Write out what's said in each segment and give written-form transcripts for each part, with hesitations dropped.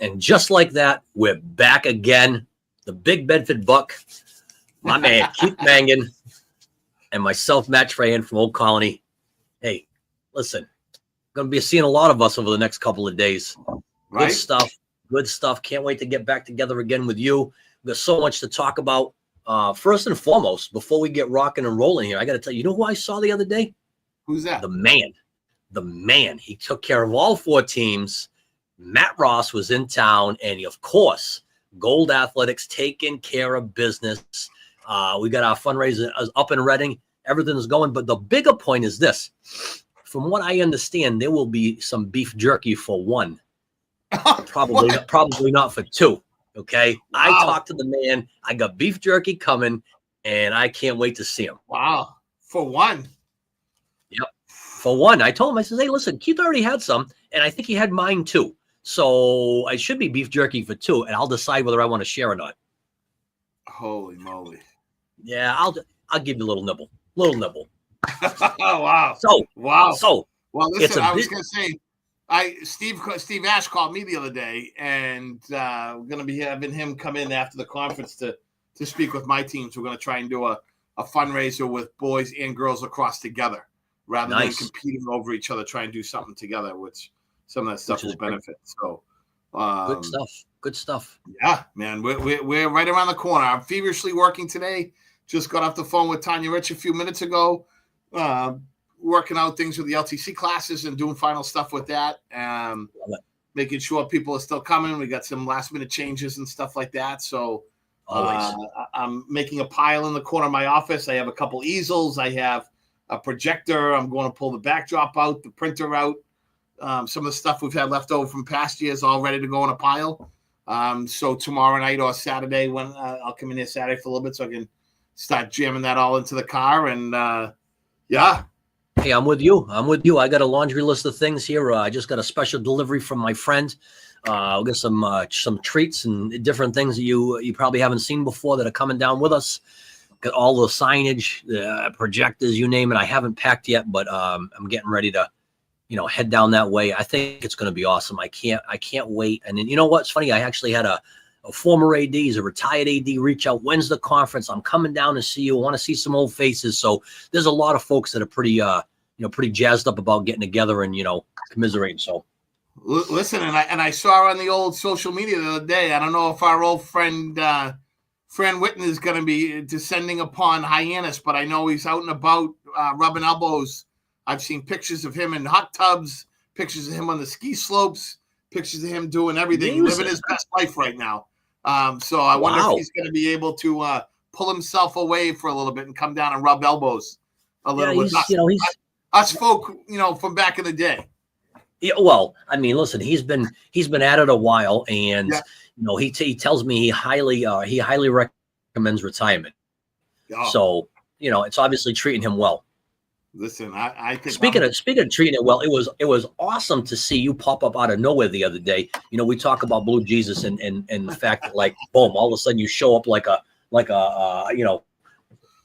And just like that, we're back again. The Big Bedford Buck, my man Keith Mangan, and myself, Matt Trahan from Old Colony. Hey, listen, going to be seeing a lot of us over the next couple of days. Right? Good stuff. Good stuff. Can't wait to get back together again with you. We've got so much to talk about. First and foremost, before we get rocking and rolling here, I got to tell you, you know who I saw the other day? Who's that? The man. The man. He took care of all 4 teams. Matt Ross was in town, and he, of course, Gold Athletics taking care of business. We got our fundraiser up and Reading. Everything is going. But the bigger point is this. From what I understand, there will be some beef jerky for 1. Probably not for 2. Okay. Wow. I talked to the man. I got beef jerky coming, and I can't wait to see him. Wow. For 1. Yep. For 1. I told him, I said, hey, listen, Keith already had some, and I think he had mine too. So I should be beef jerky for 2, and I'll decide whether I want to share or not. Holy moly. Yeah, I'll give you a little nibble. Oh, wow. So, well, listen, I was going to say, Steve Ash called me the other day, and we're going to be having him come in after the conference to speak with my teams. We're going to try and do a fundraiser with boys and girls lacrosse together rather than competing over each other, try and do something together, which some of that stuff will benefit. So good stuff. Yeah, man, we're right around the corner. I'm feverishly working today. Just got off the phone with Tanya Rich a few minutes ago, working out things with the LTC classes and doing final stuff with that. Making sure people are still coming. We got some last minute changes and stuff like that. So I'm making a pile in the corner of my office. I have a couple easels. I have a projector. I'm going to pull the backdrop out, the printer out. Some of the stuff we've had left over from past years all ready to go in a pile. So tomorrow night or Saturday, when I'll come in here Saturday for a little bit so I can start jamming that all into the car. And yeah. Hey, I'm with you. I got a laundry list of things here. I just got a special delivery from my friend. We got some treats and different things that you probably haven't seen before that are coming down with us. Got all the signage, projectors, you name it. I haven't packed yet, but I'm getting ready to head down that way. I think it's going to be awesome. I can't wait. And then, you know what's funny? I actually had a former AD, he's a retired AD, reach out. When's the conference? I'm coming down to see you. I want to see some old faces. So there's a lot of folks that are pretty jazzed up about getting together and, commiserating. So listen, and I saw on the old social media the other day, I don't know if our old friend, Fran Witten is going to be descending upon Hyannis, but I know he's out and about rubbing elbows. I've seen pictures of him in hot tubs, pictures of him on the ski slopes, pictures of him doing everything, living his best life right now. So I wonder if he's going to be able to pull himself away for a little bit and come down and rub elbows a little with us folk, from back in the day. Yeah, well, I mean, listen, he's been at it a while, and he tells me he highly recommends retirement. Oh. So it's obviously treating him well. Listen, I think speaking of treating it well, it was awesome to see you pop up out of nowhere the other day. We talk about Blue Jesus and the fact that, like, boom, all of a sudden you show up like a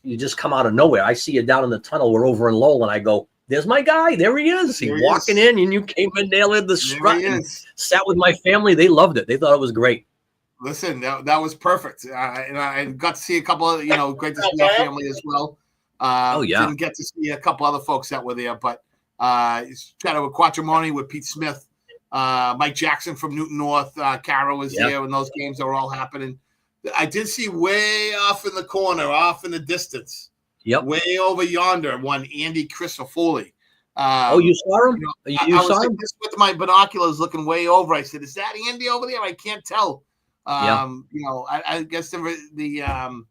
you just come out of nowhere. I see you down in the tunnel. We're over in Lowell, and I go, there's my guy. There he is. He's walking in, and you came in there with the strut and sat with my family. They loved it. They thought it was great. Listen, that was perfect. And I got to see a couple of, great to see our family as well. Didn't get to see a couple other folks that were there, but chatted with Quattromoni, with Pete Smith, Mike Jackson from Newton North. Kara was there when those games are all happening. I did see way off in the corner, off in the distance, way over yonder, one Andy Crisafulli. You saw him? I was like this with my binoculars looking way over. I said, "Is that Andy over there?" I can't tell. I guess the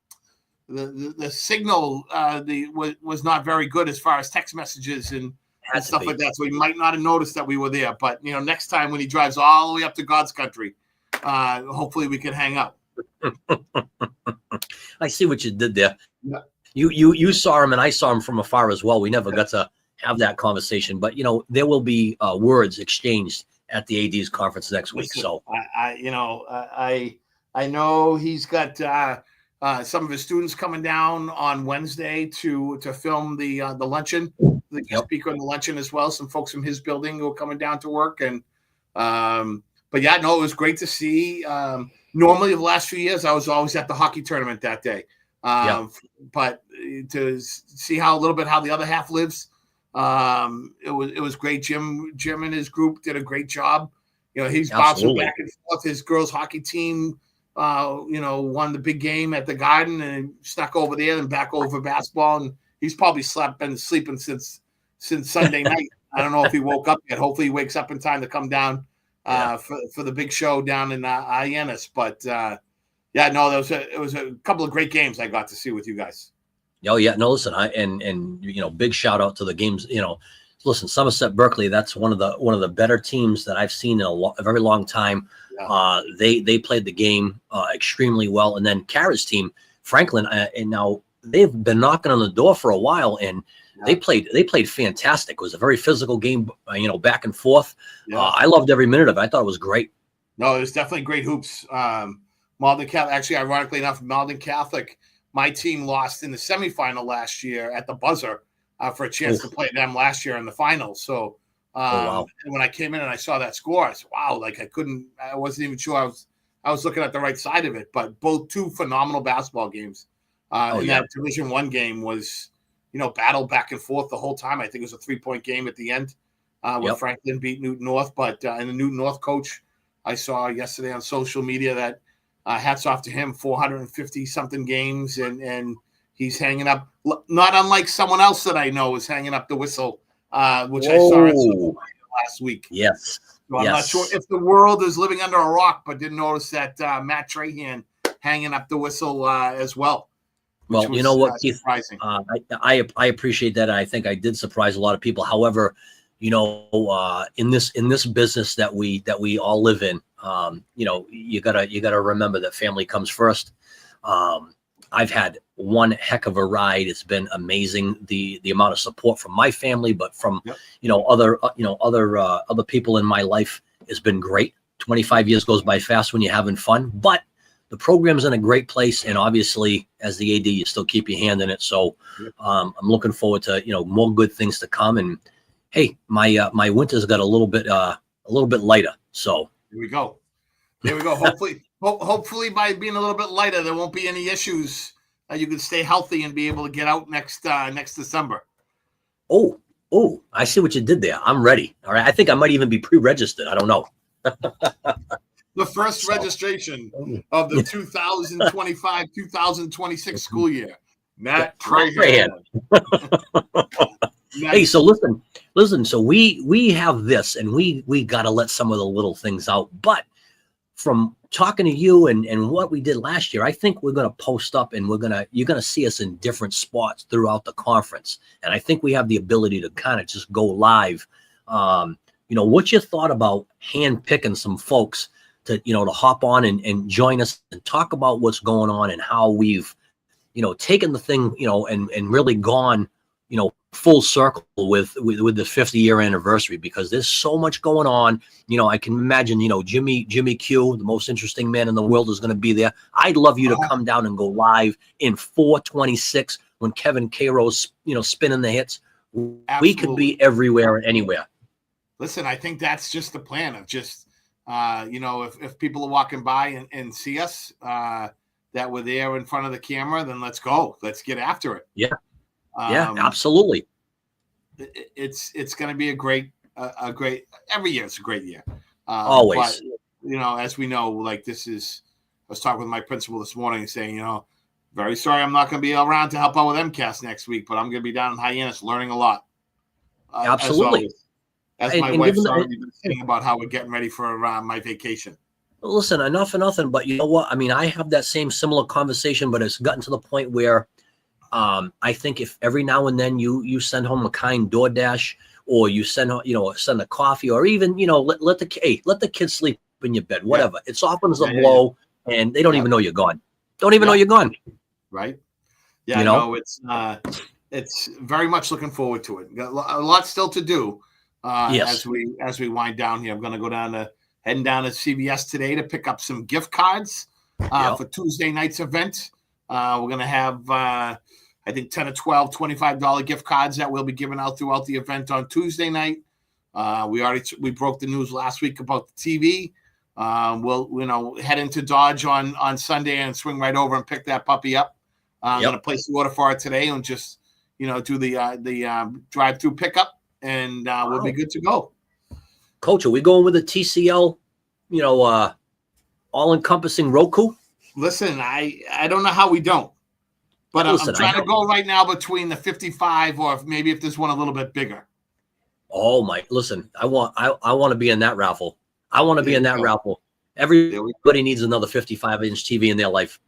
signal was not very good as far as text messages and stuff like that. So he might not have noticed that we were there. But next time when he drives all the way up to God's country, hopefully we can hang out. I see what you did there. Yeah. You saw him and I saw him from afar as well. We never got to have that conversation, but there will be words exchanged at the AD's conference next week. So I know he's got some of his students coming down on Wednesday to film the luncheon, the speaker on the luncheon as well. Some folks from his building who are coming down to work, and but but yeah, no, it was great to see. Normally, the last few years, I was always at the hockey tournament that day. But to see how the other half lives, it was great. Jim and his group did a great job. He's bouncing back and forth. His girls hockey team, won the big game at the Garden and snuck over there and back over basketball. And he's probably been sleeping since Sunday night. I don't know if he woke up yet. Hopefully he wakes up in time to come down for the big show down in Hyannis. But it was a couple of great games I got to see with you guys. Oh yeah, no, listen, big shout out to the games. Listen, Somerset Berkeley, that's one of the better teams that I've seen in a very long time. Yeah. They played the game extremely well, and then Kara's team, Franklin, and now they've been knocking on the door for a while, and they played fantastic. It was a very physical game, back and forth. Yeah. I loved every minute of it. I thought it was great. No, it was definitely great hoops. Malden Catholic, actually, ironically enough, Malden Catholic, my team lost in the semifinal last year at the buzzer for a chance to play them last year in the finals. So and when I came in and I saw that score, I said, wow, I wasn't even sure I was looking at the right side of it. But two phenomenal basketball games. That Division I game was, battle back and forth the whole time. I think it was a 3-point game at the end where Franklin beat Newton North. But and the Newton North coach, I saw yesterday on social media that hats off to him, 450-something games, and he's hanging up, not unlike someone else that I know is hanging up the whistle, which I saw last week. Yes. So I'm not sure if the world is living under a rock, but didn't notice that Matt Trahan hanging up the whistle as well. Well, you know what, Keith? Surprising. I appreciate that. I think I did surprise a lot of people. However, in this business that we all live in, you gotta remember that family comes first. I've had one heck of a ride. It's been amazing. The amount of support from my family, but from other people in my life has been great. 25 years goes by fast when you're having fun, but the program's in a great place, and obviously, as the AD, you still keep your hand in it. So, I'm looking forward to more good things to come. And hey, my winter's got a little bit lighter. So here we go. Hopefully, by being a little bit lighter, there won't be any issues. You can stay healthy and be able to get out next December. Oh, I see what you did there. I'm ready. All right, I think I might even be pre-registered. I don't know. The first registration of the 2025-2026 school year. Matt Trahan. Hey, so listen. So we have this, and we got to let some of the little things out. But from talking to you and what we did last year, I think we're going to post up, and you're going to see us in different spots throughout the conference. And I think we have the ability to kind of just go live. What's your thought about hand-picking some folks to hop on and join us and talk about what's going on and how we've, taken the thing, and really gone, full circle with the 50-year anniversary, because there's so much going on. I can imagine, Jimmy Q, the most interesting man in the world, is going to be there. I'd love you to come down and go live in 426 when Kevin Cairo's, spinning the hits. Absolutely. We could be everywhere and anywhere. Listen, I think that's just the plan of just, if people are walking by and see us, that we're there in front of the camera, then let's go. Let's get after it. Yeah. Absolutely. It's going to be a great, every year it's a great year. Always. But, as we know, I was talking with my principal this morning saying, very sorry I'm not going to be around to help out with MCAS next week, but I'm going to be down in Hyannis learning a lot. Absolutely. As my wife's already been saying about how we're getting ready for my vacation. Listen, enough for nothing, but you know what? I mean, I have that same similar conversation, but it's gotten to the point where I think if every now and then you send home a kind DoorDash, or you send a coffee, or even, let the kids sleep in your bed, whatever. It softens the blow, and they don't even know you're gone. Don't even know you're gone. Right. Yeah, no, it's very much looking forward to it. Got a lot still to do. As we wind down here, I'm going to go heading down to CVS today to pick up some gift cards for Tuesday night's event. We're going to have, I think, 10 or 12 $25 gift cards that we'll be giving out throughout the event on Tuesday night. We broke the news last week about the TV. We'll head into Dodge on Sunday and swing right over and pick that puppy up. I'm going to place the order for it today and just do the drive-through pickup, and we'll be good to go. Coach, are we going with a TCL? All-encompassing Roku? Listen, I don't know how we don't, but I'm trying to go right now between the 55 or maybe if there's one a little bit bigger. Oh my! Listen, I want to be in that raffle. I want to be in that raffle. Everybody needs another 55-inch TV in their life.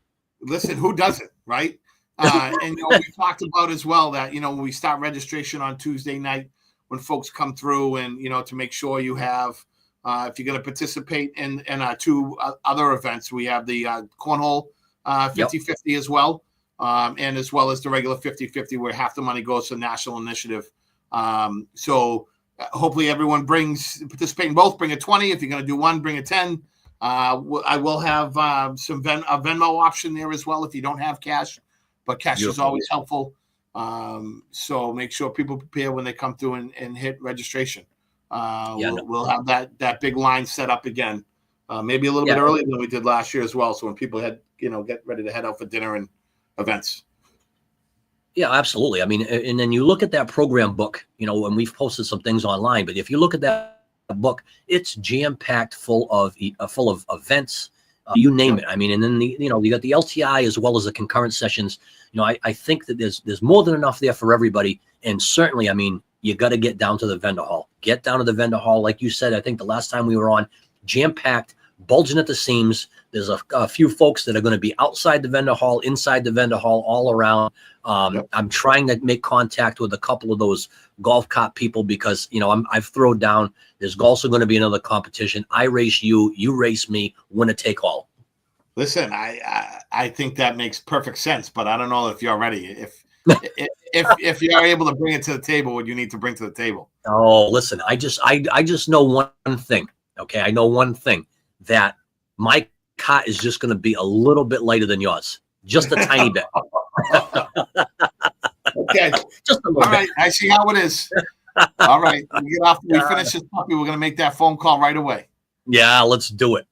Listen, who doesn't, right? And we talked about as well that when we start registration on Tuesday night, when folks come through, and to make sure you have, if you're going to participate in two other events, we have the cornhole 50-50 as well, and as well as the regular 50-50 where half the money goes to national initiative. So hopefully everyone participate in both. Bring a 20. If you're going to do one, bring a 10. I will have a Venmo option there as well if you don't have cash, but cash is always helpful. So make sure people prepare when they come through and hit registration. We'll have that big line set up again, maybe a little bit earlier than we did last year as well. So when people had get ready to head out for dinner and events. Yeah, absolutely. I mean, and then you look at that program book, and we've posted some things online, but if you look at that book, it's jam-packed full of events, you name it. I mean, and then you got the LTI as well as the concurrent sessions. I think that there's more than enough there for everybody. And certainly, I mean, you got to get down to the vendor hall. Get down to the vendor hall. Like you said, I think the last time we were on, jam-packed, bulging at the seams. There's a few folks that are going to be outside the vendor hall, inside the vendor hall, all around. I'm trying to make contact with a couple of those golf cop people because, I've thrown down. There's also going to be another competition. I race you, you race me, winner take all. Listen, I think that makes perfect sense, but I don't know if you're ready. If you're able to bring it to the table, what you need to bring to the table. Oh, listen, I just know one thing. Okay, I know one thing, that my cot is just going to be a little bit lighter than yours, just a tiny bit. Okay, just a little all right. I see how it is. All right, we finish this puppy. We're going to make that phone call right away. Yeah, let's do it.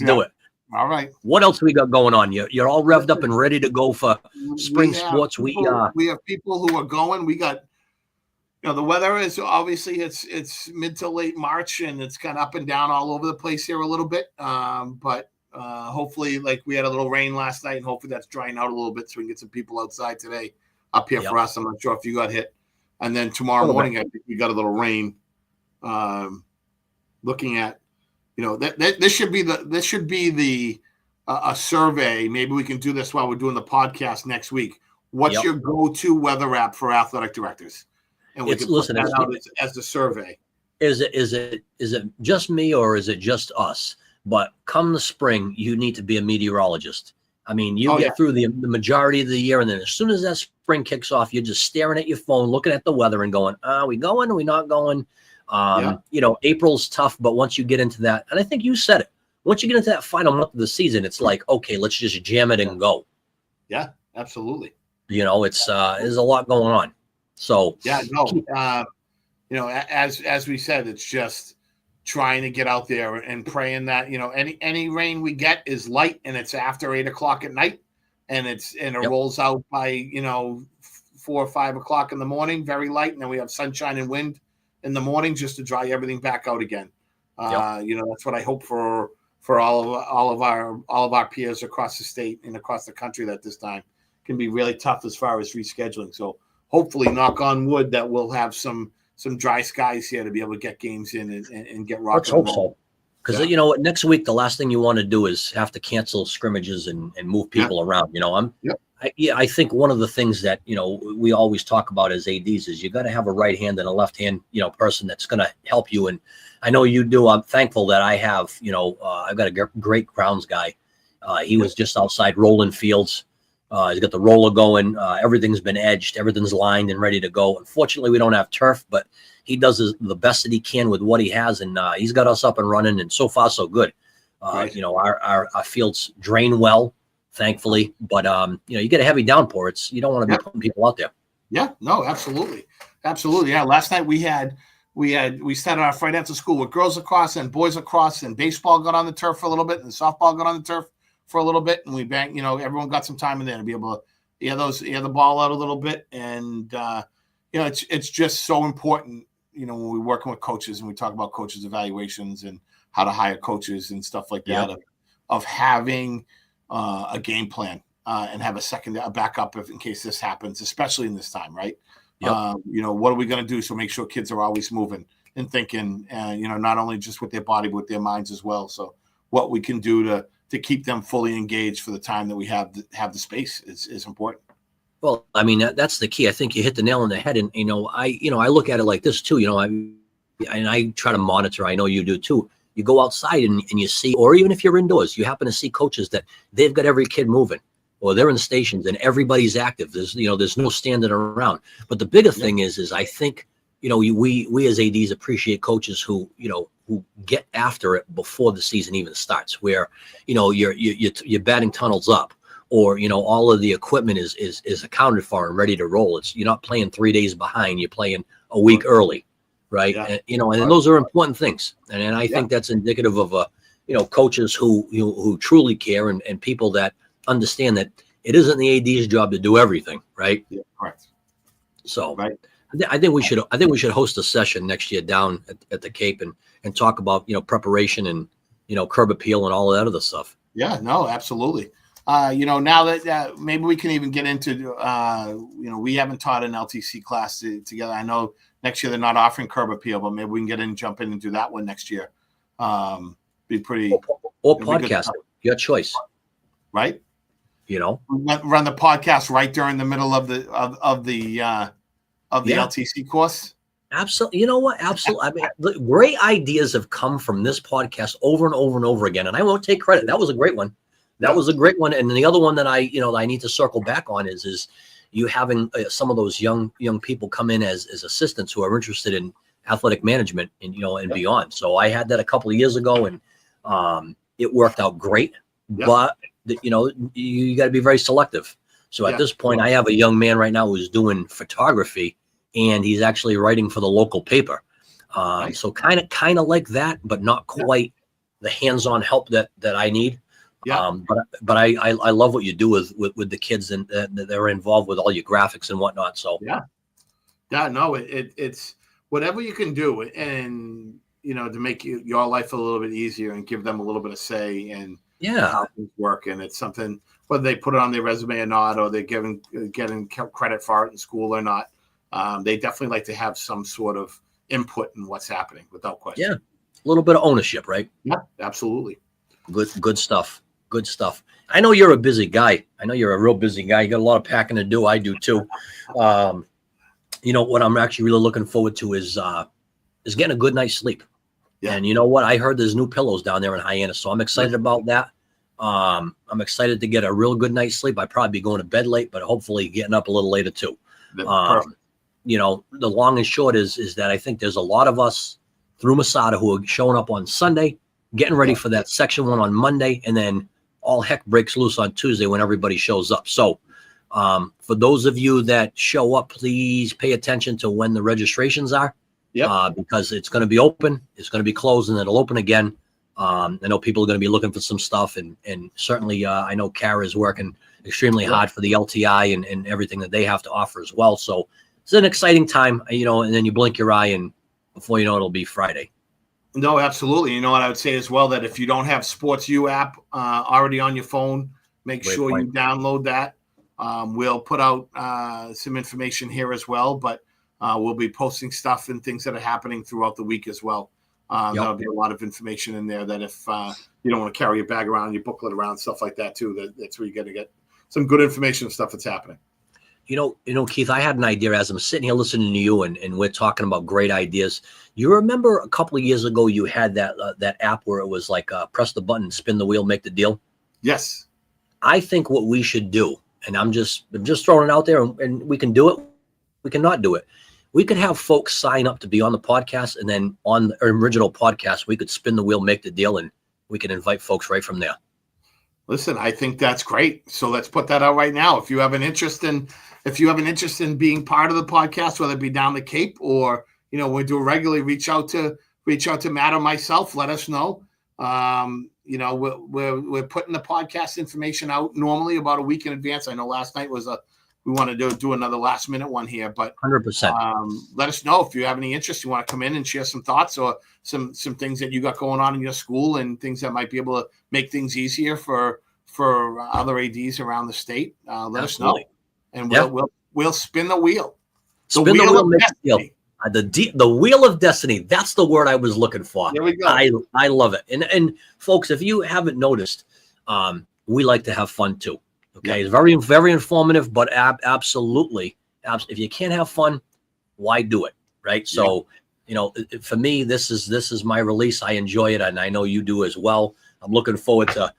Do it. All right. What else we got going on? You're all revved up and ready to go for spring sports. We have people who are going. We got. The weather is obviously it's mid to late March and it's kind of up and down all over the place here a little bit. But hopefully, like we had a little rain last night, and hopefully that's drying out a little bit so we can get some people outside today up here for us. I'm not sure if you got hit. And then tomorrow morning, I think we got a little rain. Looking at, this should be a survey. Maybe we can do this while we're doing the podcast next week. What's your go-to weather app for athletic directors? And we can put that out as the survey. Is it just me or is it just us? But come the spring, you need to be a meteorologist. I mean, you get through the majority of the year, and then as soon as that spring kicks off, you're just staring at your phone, looking at the weather and going, are we going? Are we not going? April's tough, but once you get into that, and I think you said it, once you get into that final month of the season, it's like, okay, let's just jam it and go. Yeah, absolutely. It's there's a lot going on. So as we said, it's just trying to get out there and praying that any rain we get is light and it's after 8:00 at night, and it rolls out by 4 or 5 o'clock in the morning, very light, and then we have sunshine and wind in the morning just to dry everything back out again. That's what I hope for all of our peers across the state and across the country. That this time can be really tough as far as rescheduling. So hopefully, knock on wood, that we'll have some dry skies here to be able to get games in and get rocking. Let's hope so. Because next week the last thing you want to do is have to cancel scrimmages and move people around. I think one of the things that we always talk about as ADs is you got to have a right hand and a left hand person that's going to help you. And I know you do. I'm thankful that I have I've got a great grounds guy. He was just outside rolling fields. He's got the roller going. Everything's been edged. Everything's lined and ready to go. Unfortunately, we don't have turf, but he does the best that he can with what he has, and he's got us up and running. And so far, so good. Our fields drain well, thankfully. But you get a heavy downpour. You don't want to be putting people out there. Yeah, no, absolutely. Yeah, last night we had we started off right after school with girls lacrosse and boys lacrosse, and baseball got on the turf for a little bit, and softball got on the turf for a little bit, and we banged. Everyone got some time in there to be able to air the ball out a little bit, and it's just so important. When we're working with coaches and we talk about coaches evaluations and how to hire coaches and stuff like that, of having a game plan and have a backup in case this happens, especially in this time, right? Yep. What are we going to do? So make sure kids are always moving and thinking, not only just with their body, but with their minds as well. So what we can do to keep them fully engaged for the time that we have the space is important. Well, I mean, that's the key. I think you hit the nail on the head. And, I look at it like this too, I try to monitor. I know you do too. You go outside and you see, or even if you're indoors, you happen to see coaches that they've got every kid moving, or they're in stations and everybody's active. There's no standing around. But the bigger thing is I think, we as ADs appreciate coaches who get after it before the season even starts, where, you're batting tunnels up, or, all of the equipment is accounted for and ready to roll. You're not playing 3 days behind, you're playing a week early. Right. Yeah. And those are important things. And I think that's indicative of, coaches who truly care and people that understand that it isn't the AD's job to do everything. Right. Yeah, correct. So I think we should host a session next year down at the Cape and talk about, preparation and, curb appeal and all of that other stuff. Yeah, no, absolutely. Now that maybe we can even get into, we haven't taught an LTC class together. I know next year they're not offering curb appeal, but maybe we can jump in and do that one next year. Be pretty. Or podcasting, your choice. Right. Run the podcast right during the middle of the LTC course. Absolutely. You know what? Absolutely. I mean, great ideas have come from this podcast over and over and over again. And I won't take credit. That was a great one. That was a great one. And the other one that I need to circle back on is you having some of those young people come in as assistants who are interested in athletic management and, beyond. So I had that a couple of years ago, and it worked out great, but you got to be very selective. So at this point, I have a young man right now who's doing photography, and he's actually writing for the local paper. Nice. So kind of like that, but not quite the hands-on help that I need. Yeah. But I love what you do with the kids, and they're involved with all your graphics and whatnot. So no, it's whatever you can do, and to make your life a little bit easier and give them a little bit of say and how things work. And it's something, whether they put it on their resume or not, or they're getting credit for it in school or not. They definitely like to have some sort of input in what's happening, without question. Yeah, a little bit of ownership, right? Yeah, absolutely. Good stuff. Good stuff. I know you're a busy guy. I know you're a real busy guy. You got a lot of packing to do. I do too. What I'm actually really looking forward to is getting a good night's sleep. Yeah. And you know what? I heard there's new pillows down there in Hyannis, so I'm excited about that. I'm excited to get a real good night's sleep. I'd probably be going to bed late, but hopefully getting up a little later too. The long and short is that I think there's a lot of us through Masada who are showing up on Sunday, getting ready for that Section 1 on Monday, and then all heck breaks loose on Tuesday when everybody shows up. So for those of you that show up, please pay attention to when the registrations are. Because it's going to be open, it's going to be closed, and it'll open again. I know people are going to be looking for some stuff, and certainly I know Kara is working extremely hard for the LTI and everything that they have to offer as well. So it's an exciting time, and then you blink your eye, and before you know it, it'll be Friday. No, absolutely. You know what I would say as well, that if you don't have SportsU app already on your phone, make sure you download that. We'll put out some information here as well, but we'll be posting stuff and things that are happening throughout the week as well. There'll be a lot of information in there that if you don't want to carry your bag around, your booklet around, stuff like that too, that's where you're going to get some good information and stuff that's happening. Keith, I had an idea as I'm sitting here listening to you and we're talking about great ideas. You remember a couple of years ago, you had that app where it was like press the button, spin the wheel, make the deal. Yes. I think what we should do, and I'm just throwing it out there, and we can do it. We can not do it. We could have folks sign up to be on the podcast, and then on the original podcast, we could spin the wheel, make the deal, and we can invite folks right from there. Listen, I think that's great. So let's put that out right now. If you have an interest in being part of the podcast, whether it be down the Cape or, we do regularly, reach out to Matt or myself. Let us know. We're putting the podcast information out normally about a week in advance. I know last night we wanted to do another last minute one here, but 100%. Let us know if you have any interest. You want to come in and share some thoughts or some things that you got going on in your school and things that might be able to make things easier for other ADs around the state. Let us know, and we'll spin the wheel. Spin the wheel of destiny. The wheel of destiny. That's the word I was looking for. There we go. I love it. And folks, if you haven't noticed, we like to have fun too. Okay. It's very, very informative, but absolutely. If you can't have fun, why do it? Right. So, for me, this is my release. I enjoy it. And I know you do as well. I'm looking forward to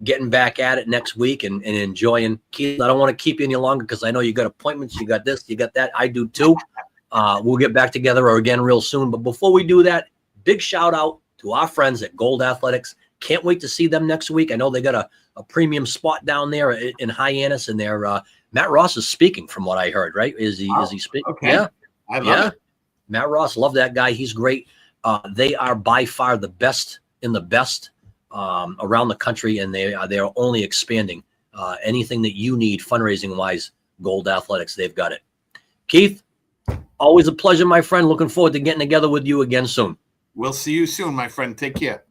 getting back at it next week and enjoying. Keith, I don't want to keep you any longer because I know you got appointments. You got this, you got that. I do too. We'll get back together again real soon. But before we do that, big shout out to our friends at Gold Athletics. Can't wait to see them next week. I know they got a premium spot down there in Hyannis, and they're Matt Ross is speaking from what I heard, right? Is he speaking? Okay. Yeah. I love it. Matt Ross, love that guy. He's great. They are by far the best in the best around the country, and they are only expanding. Anything that you need fundraising wise, Gold Athletics, they've got it. Keith, always a pleasure, my friend. Looking forward to getting together with you again soon. We'll see you soon, my friend. Take care.